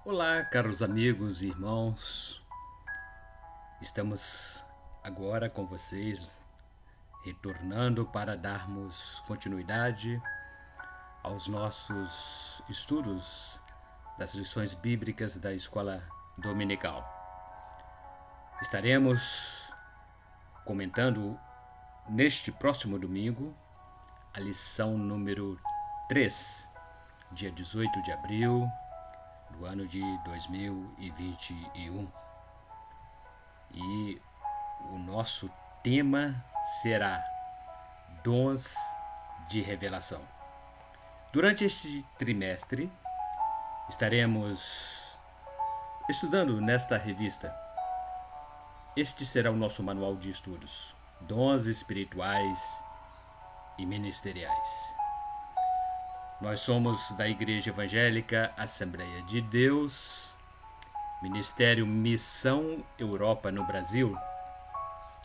Olá, caros amigos e irmãos. Estamos agora com vocês, retornando para darmos continuidade aos nossos estudos das lições bíblicas da escola dominical. Estaremos comentando neste próximo domingo a lição número 3, dia 18 de abril do ano de 2021. E o nosso tema será Dons de Revelação. Durante este trimestre, estaremos estudando nesta revista. Este será o nosso manual de estudos: Dons espirituais e ministeriais. Nós somos da Igreja Evangélica Assembleia de Deus, Ministério Missão Europa no Brasil,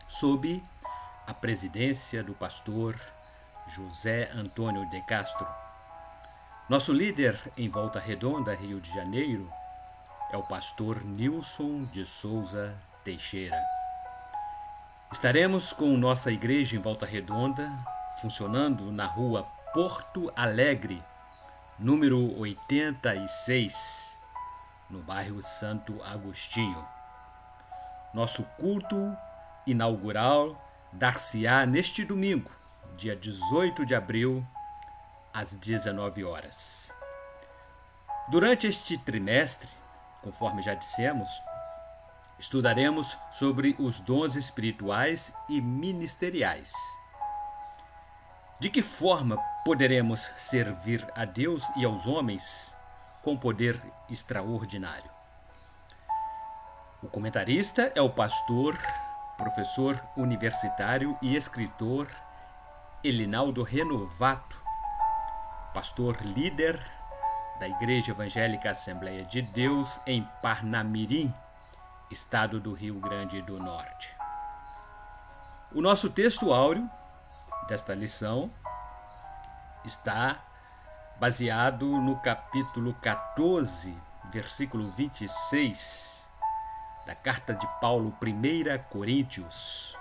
sob a presidência do pastor José Antônio de Castro. Nosso líder em Volta Redonda, Rio de Janeiro, é o pastor Nilson de Souza Teixeira. Estaremos com nossa igreja em Volta Redonda, funcionando na rua Porto Alegre, número 86, no bairro Santo Agostinho. Nosso culto inaugural dar-se-á neste domingo, dia 18 de abril, às 19 horas. Durante este trimestre, conforme já dissemos, estudaremos sobre os dons espirituais e ministeriais. De que forma poderemos servir a Deus e aos homens com poder extraordinário? O comentarista é o pastor, professor universitário e escritor Elinaldo Renovato, pastor líder da Igreja Evangélica Assembleia de Deus em Parnamirim, estado do Rio Grande do Norte. O nosso texto áureo desta lição está baseado no capítulo 14, versículo 26 da carta de Paulo, 1 Coríntios.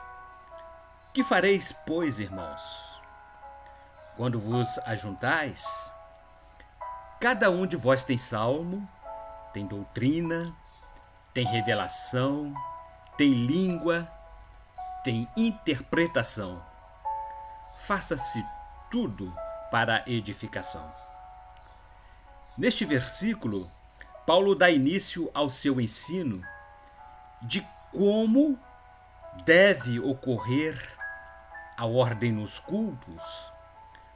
Que fareis, pois, irmãos? Quando vos ajuntais, cada um de vós tem salmo, tem doutrina, tem revelação, tem língua, tem interpretação. Faça-se tudo para a edificação. Neste versículo, Paulo dá início ao seu ensino de como deve ocorrer a ordem nos cultos,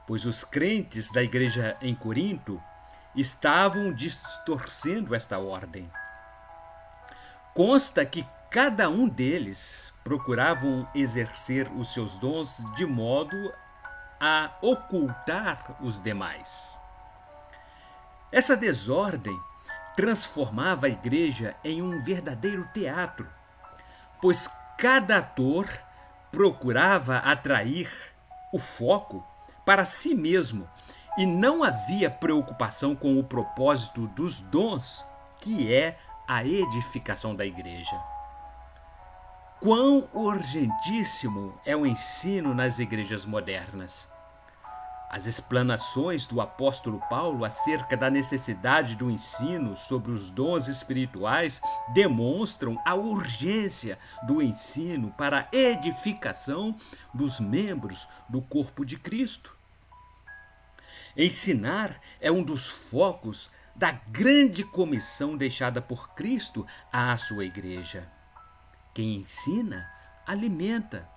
pois os crentes da igreja em Corinto estavam distorcendo esta ordem. Consta que cada um deles procuravam exercer os seus dons de modo a ocultar os demais. Essa desordem transformava a igreja em um verdadeiro teatro, pois cada ator procurava atrair o foco para si mesmo e não havia preocupação com o propósito dos dons, que é a edificação da igreja. Quão urgentíssimo é o ensino nas igrejas modernas! As explanações do apóstolo Paulo acerca da necessidade do ensino sobre os dons espirituais demonstram a urgência do ensino para a edificação dos membros do corpo de Cristo. Ensinar é um dos focos da grande comissão deixada por Cristo à sua igreja. Quem ensina, alimenta.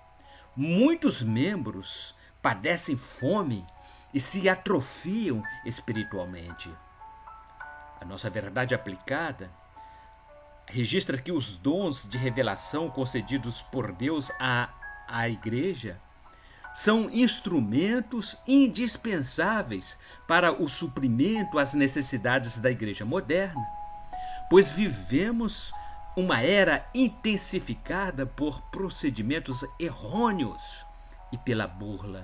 Muitos membros padecem fome e se atrofiam espiritualmente. A nossa verdade aplicada registra que os dons de revelação concedidos por Deus à igreja são instrumentos indispensáveis para o suprimento às necessidades da igreja moderna, pois vivemos uma era intensificada por procedimentos errôneos e pela burla.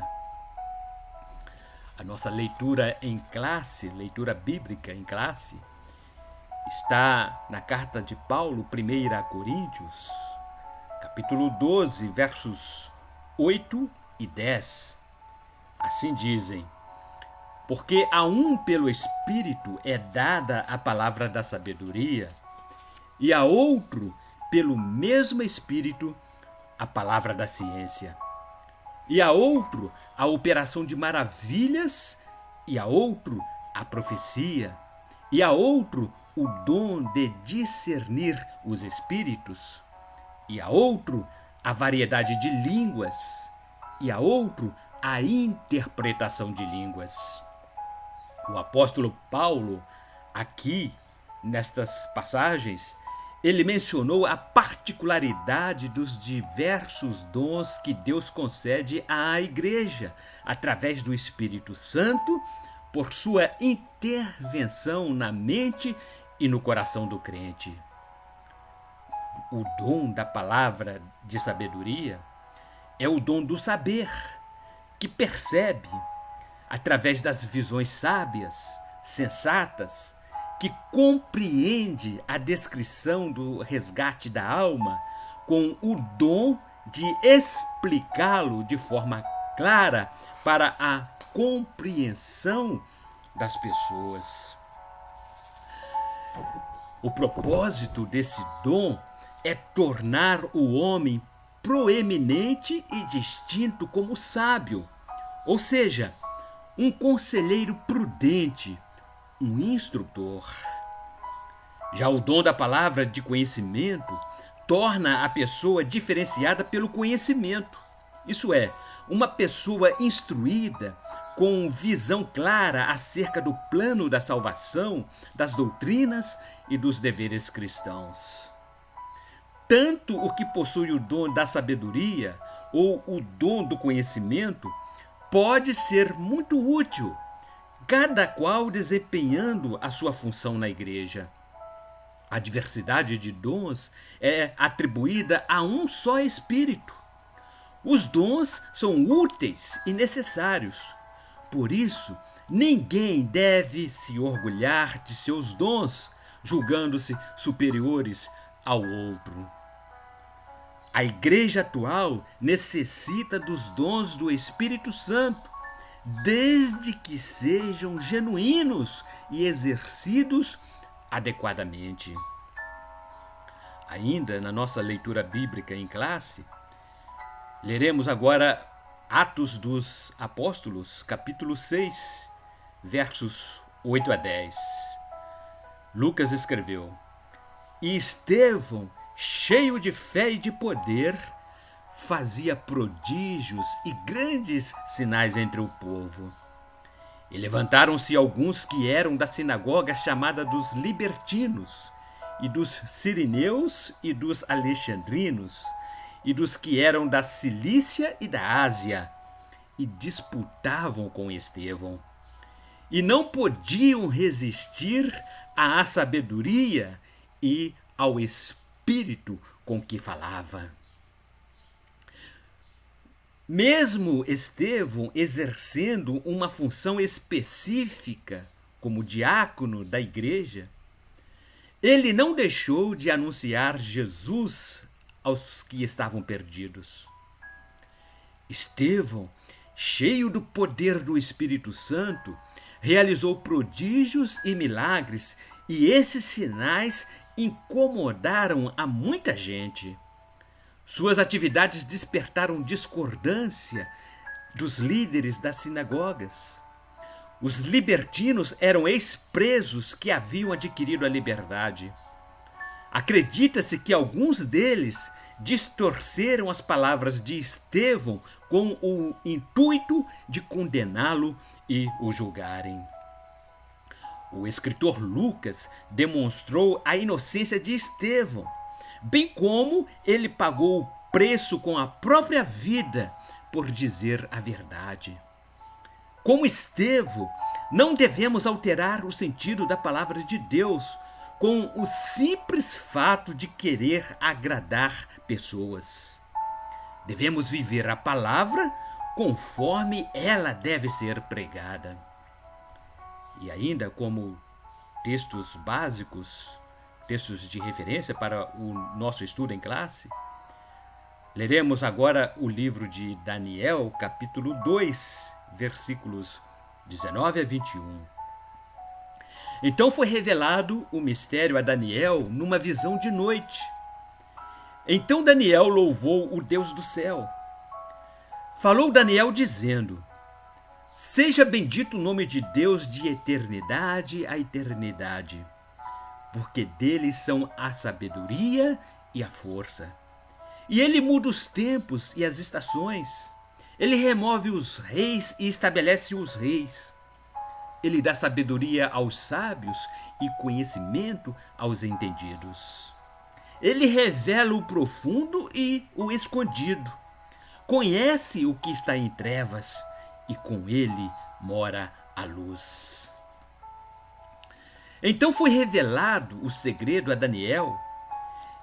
A nossa leitura em classe, leitura bíblica em classe, Está na carta de Paulo, 1 Coríntios, capítulo 12, versos 8 e 10. Assim dizem: porque a um pelo Espírito é dada a palavra da sabedoria, e a outro pelo mesmo Espírito a palavra da ciência, e a outro a operação de maravilhas, e a outro a profecia, e a outro o dom de discernir os espíritos, e a outro a variedade de línguas, e a outro a interpretação de línguas. O apóstolo Paulo, aqui nestas passagens, ele mencionou a particularidade dos diversos dons que Deus concede à igreja através do Espírito Santo, por sua intervenção na mente e no coração do crente. O dom da palavra de sabedoria é o dom do saber, que percebe, através das visões sábias, sensatas, que compreende a descrição do resgate da alma com o dom de explicá-lo de forma clara para a compreensão das pessoas. O propósito desse dom é tornar o homem proeminente e distinto como sábio, ou seja, um conselheiro prudente, um instrutor. Já o dom da palavra de conhecimento torna a pessoa diferenciada pelo conhecimento. Isso é, uma pessoa instruída, com visão clara acerca do plano da salvação, das doutrinas e dos deveres cristãos. Tanto o que possui o dom da sabedoria ou o dom do conhecimento pode ser muito útil, cada qual desempenhando a sua função na igreja. A diversidade de dons é atribuída a um só Espírito. Os dons são úteis e necessários. Por isso, ninguém deve se orgulhar de seus dons, julgando-se superiores ao outro. A igreja atual necessita dos dons do Espírito Santo, desde que sejam genuínos e exercidos adequadamente. Ainda na nossa leitura bíblica em classe, leremos agora Atos dos Apóstolos, capítulo 6, versos 8 a 10. Lucas escreveu: E Estevão, cheio de fé e de poder, fazia prodígios e grandes sinais entre o povo. E levantaram-se alguns que eram da sinagoga chamada dos libertinos, e dos sirineus e dos alexandrinos, e dos que eram da Cilícia e da Ásia, e disputavam com Estevão. E não podiam resistir à sabedoria e ao espírito com que falava. Mesmo Estevão exercendo uma função específica como diácono da igreja, ele não deixou de anunciar Jesus aos que estavam perdidos. Estevão, cheio do poder do Espírito Santo, realizou prodígios e milagres, e esses sinais incomodaram a muita gente. Suas atividades despertaram discordância dos líderes das sinagogas. Os libertinos eram ex-presos que haviam adquirido a liberdade. Acredita-se que alguns deles distorceram as palavras de Estevão com o intuito de condená-lo e o julgarem. O escritor Lucas demonstrou a inocência de Estevão, bem como ele pagou o preço com a própria vida por dizer a verdade. Como Estevão, não devemos alterar o sentido da palavra de Deus com o simples fato de querer agradar pessoas. Devemos viver a palavra conforme ela deve ser pregada. E ainda como textos básicos, textos de referência para o nosso estudo em classe. Leremos agora o livro de Daniel, capítulo 2, versículos 19 a 21. Então foi revelado o mistério a Daniel numa visão de noite. Então Daniel louvou o Deus do céu. Falou Daniel dizendo: Seja bendito o nome de Deus de eternidade a eternidade, porque dele são a sabedoria e a força. E ele muda os tempos e as estações. Ele remove os reis e estabelece os reis. Ele dá sabedoria aos sábios e conhecimento aos entendidos. Ele revela o profundo e o escondido. Conhece o que está em trevas e com ele mora a luz. Então foi revelado o segredo a Daniel,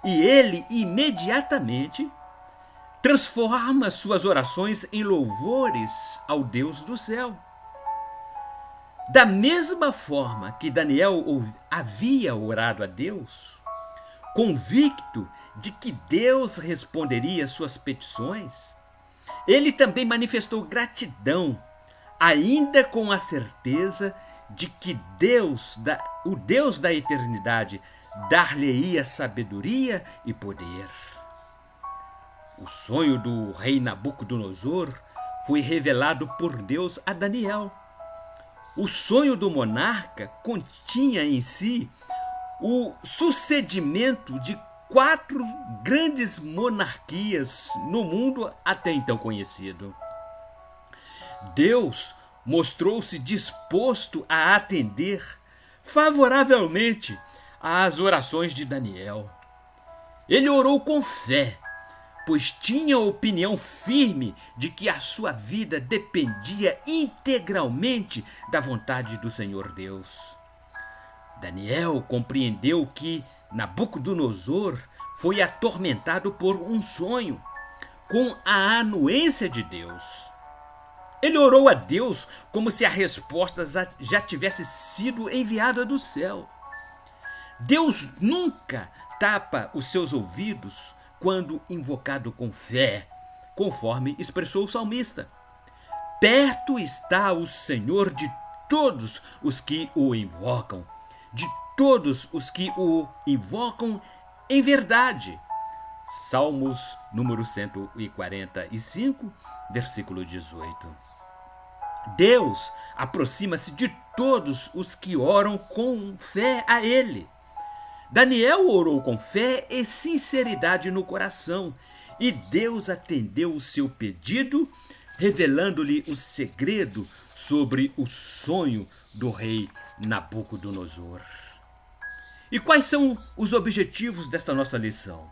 e ele imediatamente transforma suas orações em louvores ao Deus do céu. Da mesma forma que Daniel havia orado a Deus, convicto de que Deus responderia suas petições, ele também manifestou gratidão, ainda com a certeza de que o Deus da eternidade, dar-lhe-ia sabedoria e poder. O sonho do rei Nabucodonosor foi revelado por Deus a Daniel. O sonho do monarca continha em si o sucedimento de 4 grandes monarquias no mundo até então conhecido. Deus mostrou-se disposto a atender favoravelmente às orações de Daniel. Ele orou com fé, pois tinha opinião firme de que a sua vida dependia integralmente da vontade do Senhor Deus. Daniel compreendeu que Nabucodonosor foi atormentado por um sonho, com a anuência de Deus. Ele orou a Deus como se a resposta já tivesse sido enviada do céu. Deus nunca tapa os seus ouvidos quando invocado com fé, conforme expressou o salmista. Perto está o Senhor de todos os que o invocam, de todos os que o invocam em verdade. Salmos número 145, versículo 18. Deus aproxima-se de todos os que oram com fé a Ele. Daniel orou com fé e sinceridade no coração, e Deus atendeu o seu pedido, revelando-lhe o segredo sobre o sonho do rei Nabucodonosor. E quais são os objetivos desta nossa lição?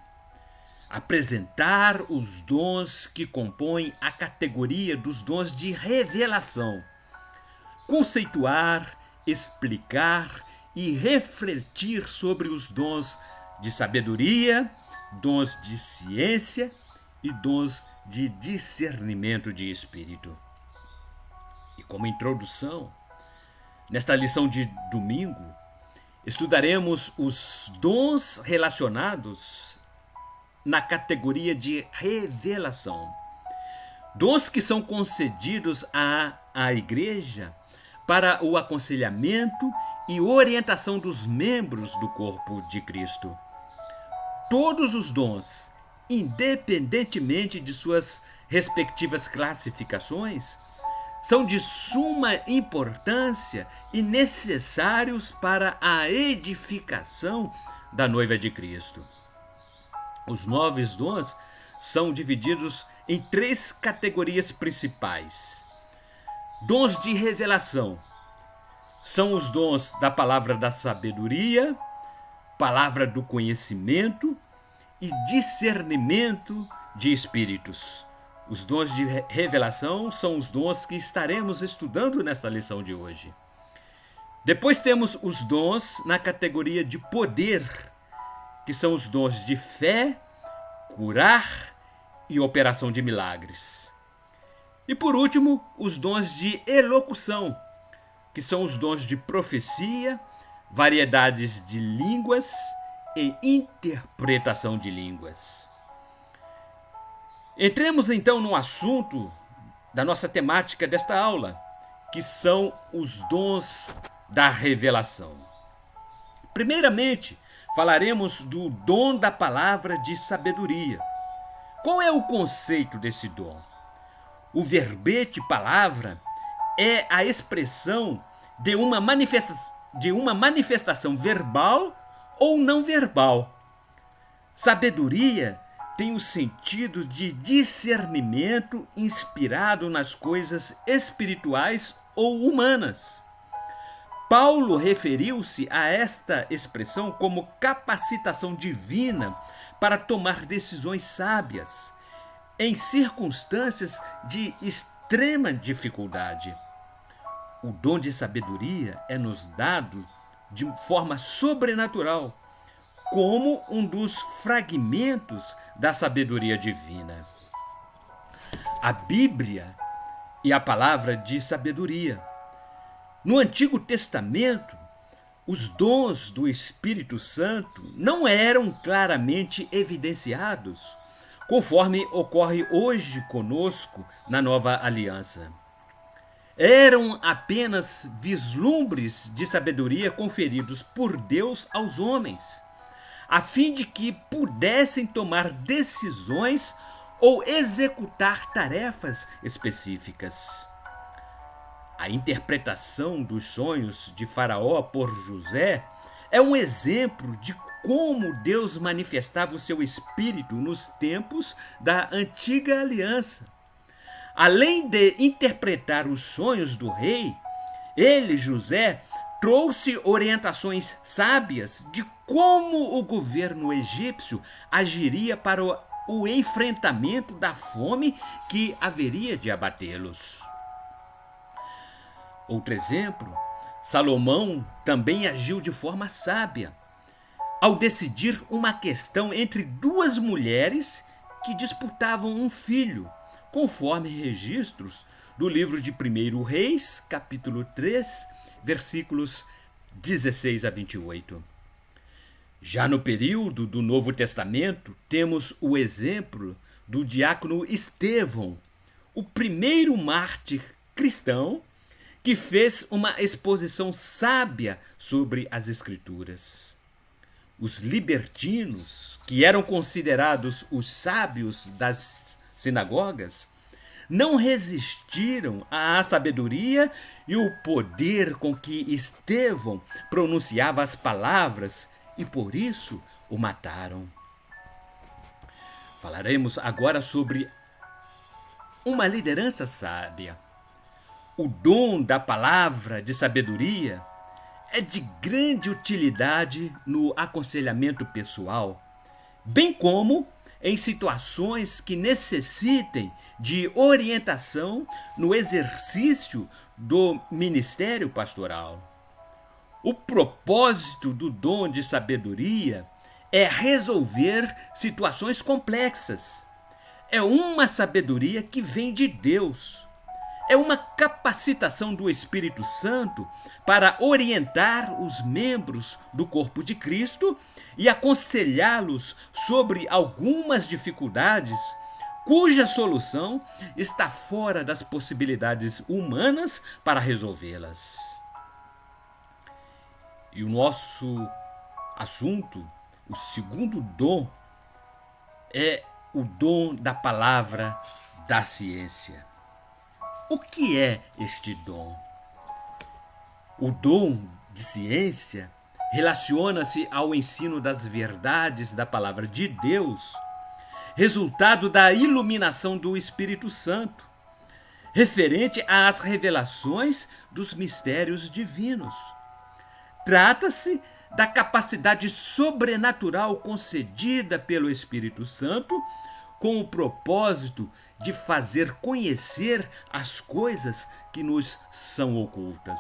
Apresentar os dons que compõem a categoria dos dons de revelação, conceituar, explicar e refletir sobre os dons de sabedoria, dons de ciência e dons de discernimento de espírito. E como introdução, nesta lição de domingo, estudaremos os dons relacionados na categoria de revelação. Dons que são concedidos à igreja para o aconselhamento e orientação dos membros do corpo de Cristo. Todos os dons, independentemente de suas respectivas classificações, são de suma importância e necessários para a edificação da noiva de Cristo. Os 9 dons são divididos em 3 categorias principais. Dons de revelação são os dons da palavra da sabedoria, palavra do conhecimento e discernimento de espíritos. Os dons de revelação são os dons que estaremos estudando nesta lição de hoje. Depois temos os dons na categoria de poder, que são os dons de fé, curar e operação de milagres. E por último, os dons de elocução, que são os dons de profecia, variedades de línguas e interpretação de línguas. Entremos então no assunto da nossa temática desta aula, que são os dons da revelação. Primeiramente, falaremos do dom da palavra de sabedoria. Qual é o conceito desse dom? O verbete palavra é a expressão de uma manifestação verbal ou não verbal. Sabedoria tem o sentido de discernimento inspirado nas coisas espirituais ou humanas. Paulo referiu-se a esta expressão como capacitação divina para tomar decisões sábias em circunstâncias de extrema dificuldade. O dom de sabedoria é nos dado de forma sobrenatural, como um dos fragmentos da sabedoria divina. A Bíblia e a palavra de sabedoria. No Antigo Testamento, os dons do Espírito Santo não eram claramente evidenciados, conforme ocorre hoje conosco na Nova Aliança. Eram apenas vislumbres de sabedoria conferidos por Deus aos homens, a fim de que pudessem tomar decisões ou executar tarefas específicas. A interpretação dos sonhos de Faraó por José é um exemplo de como Deus manifestava o seu espírito nos tempos da antiga aliança. Além de interpretar os sonhos do rei, ele, José, trouxe orientações sábias de como o governo egípcio agiria para o enfrentamento da fome que haveria de abatê-los. Outro exemplo, Salomão também agiu de forma sábia, ao decidir uma questão entre duas mulheres que disputavam um filho, conforme registros do livro de 1 Reis, capítulo 3, versículos 16 a 28. Já no período do Novo Testamento, temos o exemplo do diácono Estevão, o primeiro mártir cristão que fez uma exposição sábia sobre as Escrituras. Os libertinos, que eram considerados os sábios das sinagogas, não resistiram à sabedoria e o poder com que Estevão pronunciava as palavras e por isso o mataram. Falaremos agora sobre uma liderança sábia. O dom da palavra de sabedoria é de grande utilidade no aconselhamento pessoal, bem como em situações que necessitem de orientação no exercício do ministério pastoral. O propósito do dom de sabedoria é resolver situações complexas. É uma sabedoria que vem de Deus. É uma capacitação do Espírito Santo para orientar os membros do corpo de Cristo e aconselhá-los sobre algumas dificuldades cuja solução está fora das possibilidades humanas para resolvê-las. E o nosso assunto, o segundo dom, é o dom da palavra da ciência. O que é este dom? O dom de ciência relaciona-se ao ensino das verdades da palavra de Deus, resultado da iluminação do Espírito Santo, referente às revelações dos mistérios divinos. Trata-se da capacidade sobrenatural concedida pelo Espírito Santo com o propósito de fazer conhecer as coisas que nos são ocultas.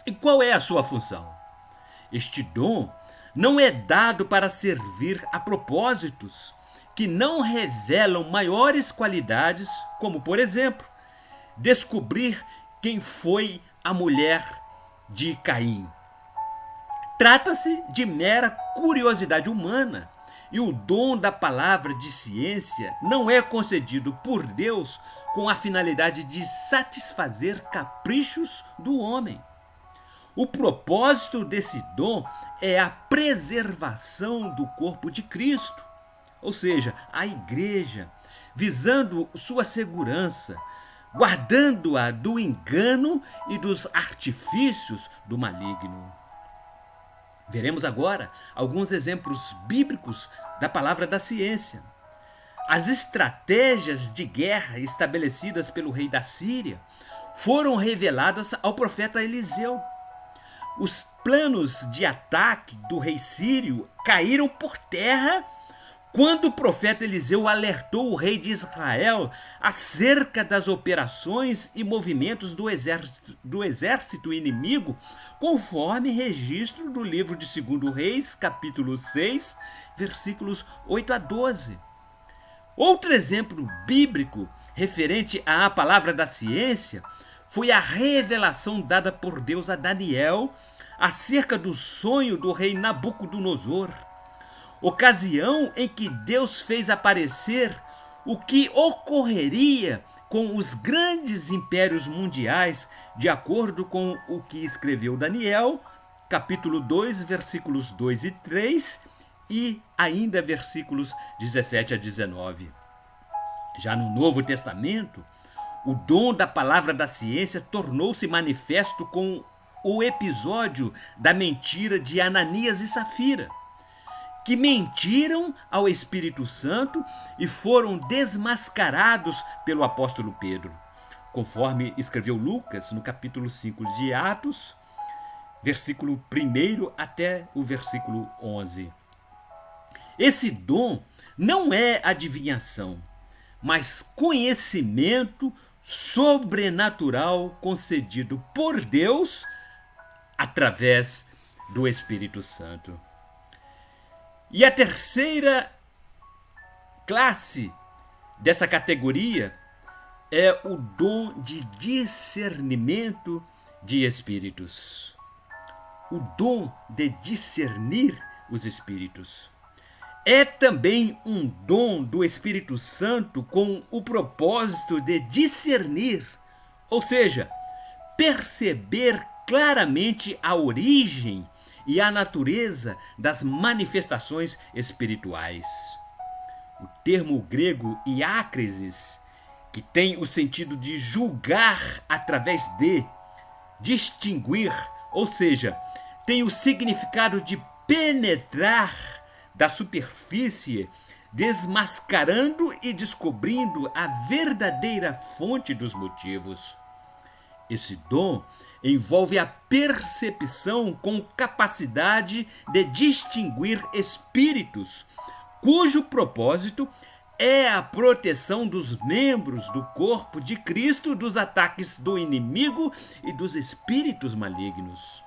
E qual é a sua função? Este dom não é dado para servir a propósitos que não revelam maiores qualidades, como, por exemplo, descobrir quem foi a mulher de Caim. trata-se de mera curiosidade humana, e o dom da palavra de ciência não é concedido por Deus com a finalidade de satisfazer caprichos do homem. O propósito desse dom é a preservação do corpo de Cristo, ou seja, a igreja, visando sua segurança, guardando-a do engano e dos artifícios do maligno. Veremos agora alguns exemplos bíblicos da palavra da ciência. As estratégias de guerra estabelecidas pelo rei da Síria foram reveladas ao profeta Eliseu. Os planos de ataque do rei sírio caíram por terra quando o profeta Eliseu alertou o rei de Israel acerca das operações e movimentos do exército inimigo, conforme registro do livro de 2 Reis, capítulo 6, versículos 8 a 12. Outro exemplo bíblico referente à palavra da ciência foi a revelação dada por Deus a Daniel acerca do sonho do rei Nabucodonosor, ocasião em que Deus fez aparecer o que ocorreria com os grandes impérios mundiais, de acordo com o que escreveu Daniel, capítulo 2, versículos 2 e 3, e ainda versículos 17 a 19. Já no Novo Testamento, o dom da palavra da ciência tornou-se manifesto com o episódio da mentira de Ananias e Safira, que mentiram ao Espírito Santo e foram desmascarados pelo apóstolo Pedro, conforme escreveu Lucas no capítulo 5 de Atos, versículo 1 até o versículo 11. Esse dom não é adivinhação, mas conhecimento sobrenatural concedido por Deus através do Espírito Santo. E a terceira classe dessa categoria é o dom de discernimento de espíritos. O dom de discernir os espíritos. É também um dom do Espírito Santo com o propósito de discernir, ou seja, perceber claramente a origem e a natureza das manifestações espirituais. O termo grego iácresis, que tem o sentido de julgar através de, distinguir, ou seja, tem o significado de penetrar da superfície, desmascarando e descobrindo a verdadeira fonte dos motivos. Esse dom envolve a percepção com capacidade de distinguir espíritos, cujo propósito é a proteção dos membros do corpo de Cristo dos ataques do inimigo e dos espíritos malignos.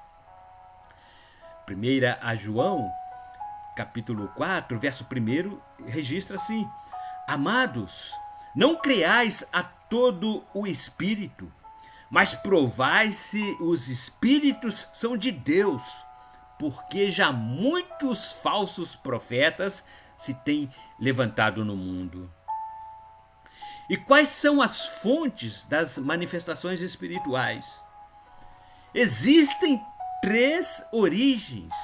1 a João, capítulo 4, verso 1, registra assim: Amados, não creais a todo o espírito, mas provai se os espíritos são de Deus, porque já muitos falsos profetas se têm levantado no mundo. E quais são as fontes das manifestações espirituais? Existem 3 origens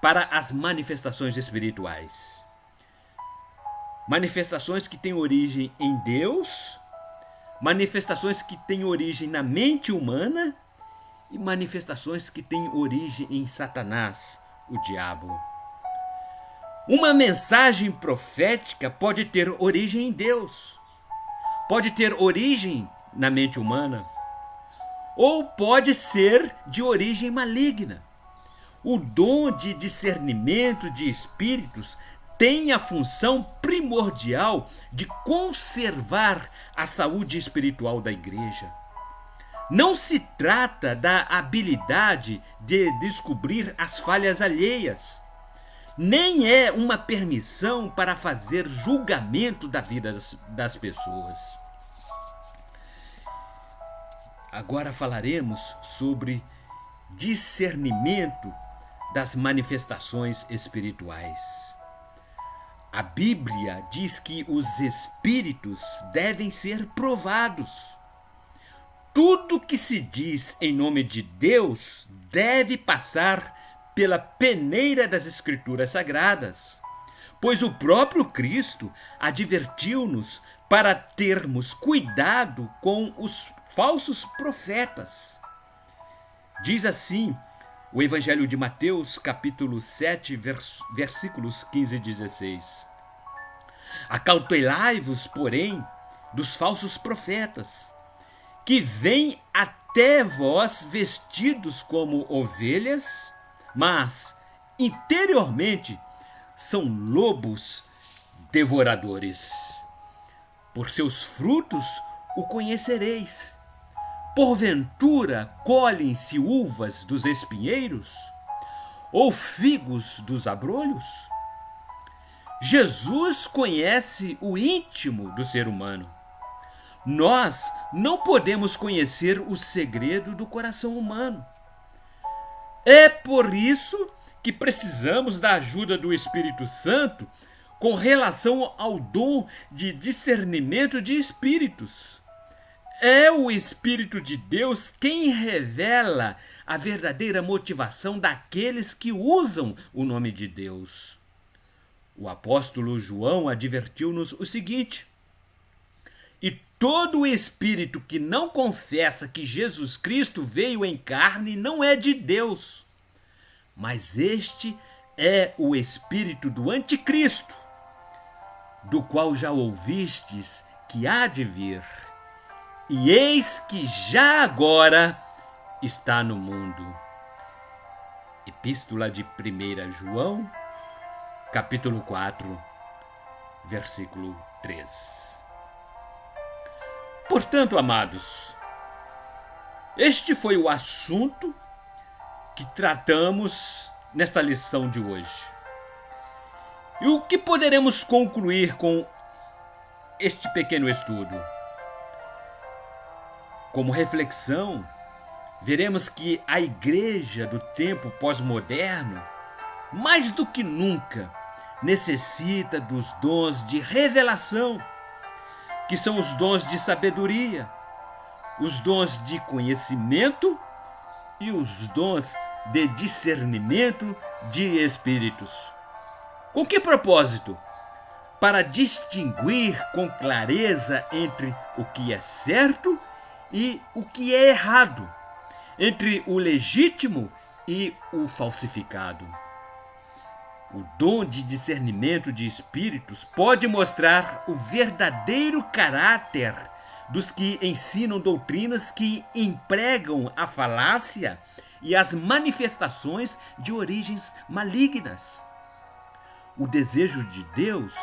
para as manifestações espirituais. Manifestações que têm origem em Deus, manifestações que têm origem na mente humana e manifestações que têm origem em Satanás, o diabo. Uma mensagem profética pode ter origem em Deus, pode ter origem na mente humana, ou pode ser de origem maligna. O dom de discernimento de espíritos tem a função primordial de conservar a saúde espiritual da igreja. Não se trata da habilidade de descobrir as falhas alheias, nem é uma permissão para fazer julgamento da vida das pessoas. Agora falaremos sobre discernimento das manifestações espirituais. A Bíblia diz que os espíritos devem ser provados. Tudo que se diz em nome de Deus deve passar pela peneira das Escrituras Sagradas, pois o próprio Cristo advertiu-nos para termos cuidado com os falsos profetas. Diz assim o Evangelho de Mateus, capítulo 7, versículos 15 e 16. Acautelai-vos, porém, dos falsos profetas, que vêm até vós vestidos como ovelhas, mas interiormente são lobos devoradores. Por seus frutos o conhecereis. Porventura colhem-se uvas dos espinheiros? Ou figos dos abrolhos? Jesus conhece o íntimo do ser humano. Nós não podemos conhecer o segredo do coração humano. É por isso que precisamos da ajuda do Espírito Santo com relação ao dom de discernimento de espíritos. É o Espírito de Deus quem revela a verdadeira motivação daqueles que usam o nome de Deus. O apóstolo João advertiu-nos o seguinte: e todo espírito que não confessa que Jesus Cristo veio em carne não é de Deus, mas este é o espírito do anticristo, do qual já ouvistes que há de vir. E eis que já agora está no mundo. Epístola de 1 João, capítulo 4, versículo 3. Portanto, amados, este foi o assunto que tratamos nesta lição de hoje. E o que poderemos concluir com este pequeno estudo? Como reflexão, veremos que a igreja do tempo pós-moderno, mais do que nunca, necessita dos dons de revelação, que são os dons de sabedoria, os dons de conhecimento e os dons de discernimento de espíritos. Com que propósito? Para distinguir com clareza entre o que é certo e o que é errado, entre o legítimo e o falsificado. O dom de discernimento de espíritos pode mostrar o verdadeiro caráter dos que ensinam doutrinas que empregam a falácia e as manifestações de origens malignas. O desejo de Deus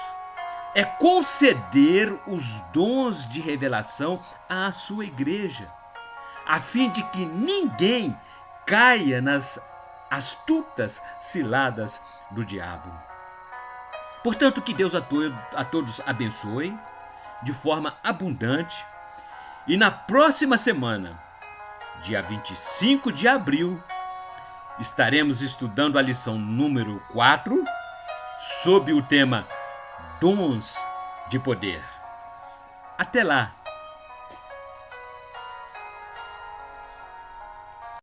é conceder os dons de revelação à sua igreja, a fim de que ninguém caia nas astutas ciladas do diabo. Portanto, que Deus a todos abençoe de forma abundante, e na próxima semana, dia 25 de abril, estaremos estudando a lição número 4, sob o tema Dons de Poder. Até lá!